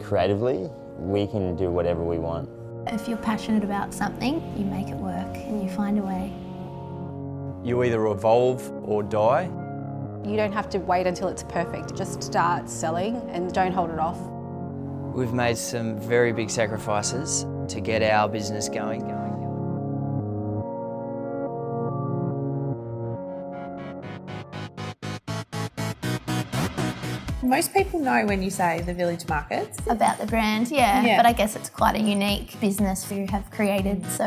creatively, we can do whatever we want. If you're passionate about something, you make it work and you find a way. You either evolve or die. You don't have to wait until it's perfect. Just start selling and don't hold it off. We've made some very big sacrifices to get our business going. Most people know when you say the village markets. About the brand, yeah. But I guess it's quite a unique business you have created, so.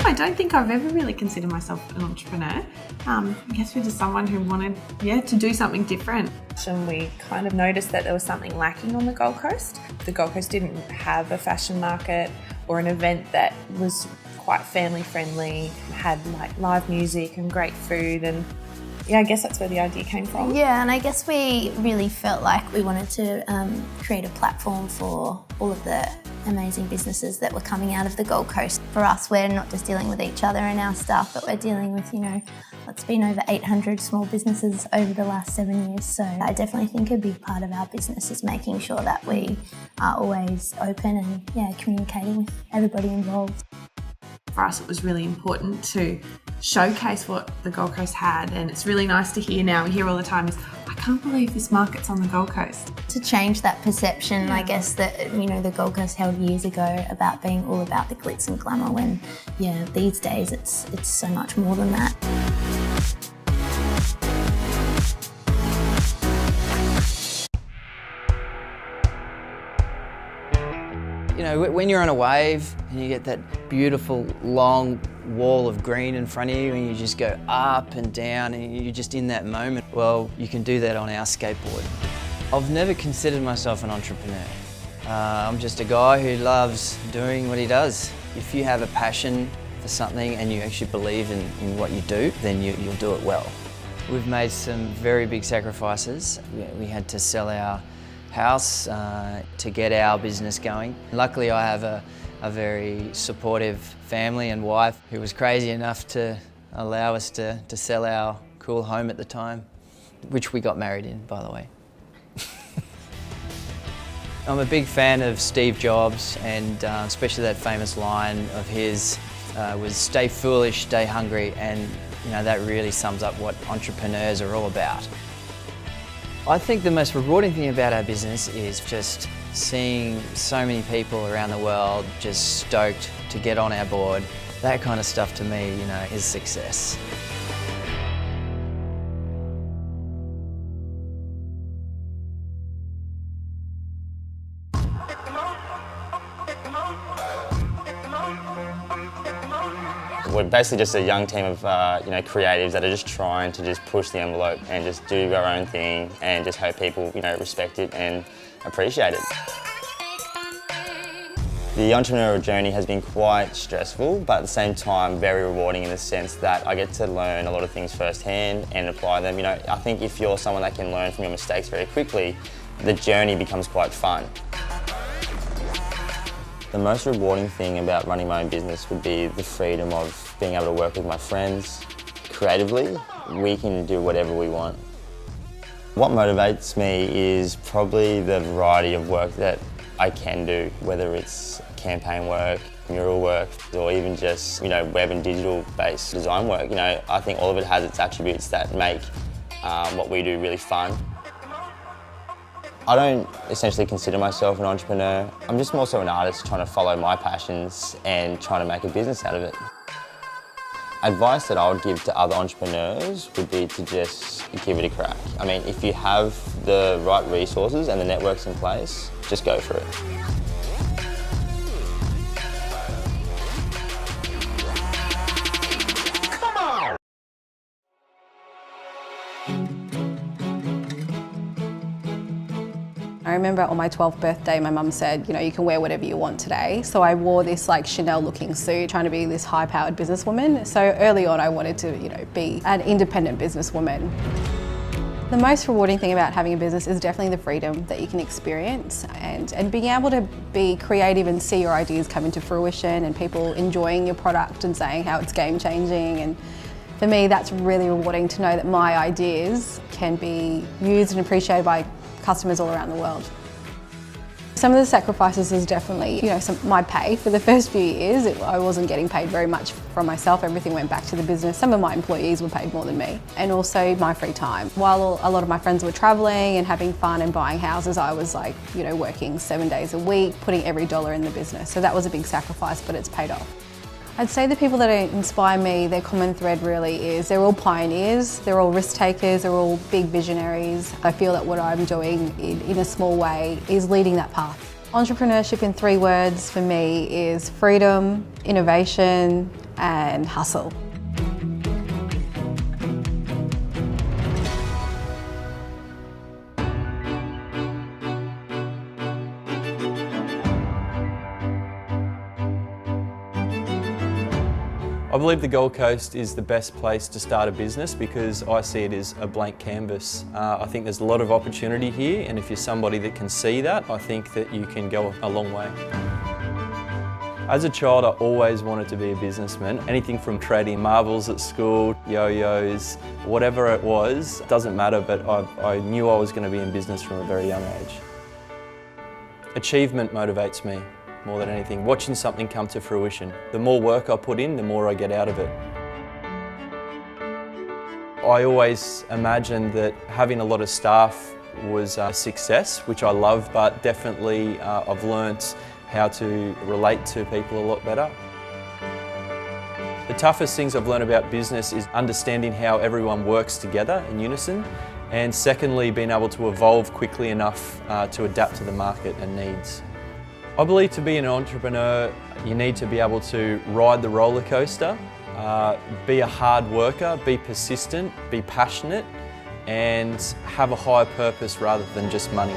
I don't think I've ever really considered myself an entrepreneur. I guess we're just someone who wanted, to do something different. And we kind of noticed that there was something lacking on the Gold Coast. The Gold Coast didn't have a fashion market or an event that was quite family friendly, had like live music and great food, and I guess that's where the idea came from. Yeah, and I guess we really felt like we wanted to create a platform for all of the amazing businesses that were coming out of the Gold Coast. For us, we're not just dealing with each other and our staff, but we're dealing with, it's been over 800 small businesses over the last 7 years. So I definitely think a big part of our business is making sure that we are always open and communicating with everybody involved. For us, it was really important to showcase what the Gold Coast had, and it's really nice to hear now. We hear all the time is, I can't believe this market's on the Gold Coast. To change that perception, I guess, that the Gold Coast held years ago about being all about the glitz and glamour, when these days it's so much more than that. When you're on a wave and you get that beautiful long wall of green in front of you and you just go up and down and you're just in that moment, well, you can do that on our skateboard. I've never considered myself an entrepreneur. I'm just a guy who loves doing what he does. If you have a passion for something and you actually believe in what you do, then you'll do it well. We've made some very big sacrifices. We had to sell our house to get our business going. Luckily, I have a very supportive family and wife who was crazy enough to allow us to sell our cool home at the time, which we got married in, by the way. I'm a big fan of Steve Jobs, and especially that famous line of his was "Stay foolish, stay hungry," and that really sums up what entrepreneurs are all about. I think the most rewarding thing about our business is just seeing so many people around the world just stoked to get on our board. That kind of stuff to me, is success. We're basically just a young team of creatives that are just trying to just push the envelope and just do our own thing and just hope people respect it and appreciate it. The entrepreneurial journey has been quite stressful, but at the same time very rewarding in the sense that I get to learn a lot of things firsthand and apply them. I think if you're someone that can learn from your mistakes very quickly, the journey becomes quite fun. The most rewarding thing about running my own business would be the freedom of being able to work with my friends. Creatively, we can do whatever we want. What motivates me is probably the variety of work that I can do, whether it's campaign work, mural work, or even just web and digital based design work. I think all of it has its attributes that make what we do really fun. I don't essentially consider myself an entrepreneur. I'm just more so an artist trying to follow my passions and trying to make a business out of it. Advice that I would give to other entrepreneurs would be to just give it a crack. I mean, if you have the right resources and the networks in place, just go for it. I remember on my 12th birthday, my mum said, you can wear whatever you want today. So I wore this Chanel looking suit, trying to be this high-powered businesswoman. So early on, I wanted to, be an independent businesswoman. The most rewarding thing about having a business is definitely the freedom that you can experience and being able to be creative and see your ideas come into fruition and people enjoying your product and saying how it's game-changing. And for me, that's really rewarding to know that my ideas can be used and appreciated by customers all around the world. Some of the sacrifices is definitely, my pay. For the first few years, I wasn't getting paid very much from myself. Everything went back to the business. Some of my employees were paid more than me. And also my free time. While a lot of my friends were traveling and having fun and buying houses, I was working 7 days a week, putting every dollar in the business. So that was a big sacrifice, but it's paid off. I'd say the people that inspire me, their common thread really is they're all pioneers, they're all risk takers, they're all big visionaries. I feel that what I'm doing in a small way is leading that path. Entrepreneurship in 3 words for me is freedom, innovation and hustle. I believe the Gold Coast is the best place to start a business because I see it as a blank canvas. I think there's a lot of opportunity here, and if you're somebody that can see that, I think that you can go a long way. As a child, I always wanted to be a businessman. Anything from trading marbles at school, yo-yos, whatever it was, doesn't matter, but I knew I was going to be in business from a very young age. Achievement motivates me more than anything, watching something come to fruition. The more work I put in, the more I get out of it. I always imagined that having a lot of staff was a success, which I love, but definitely I've learnt how to relate to people a lot better. The toughest things I've learned about business is understanding how everyone works together in unison, and secondly, being able to evolve quickly enough to adapt to the market and needs. I believe to be an entrepreneur, you need to be able to ride the roller coaster, be a hard worker, be persistent, be passionate, and have a higher purpose rather than just money.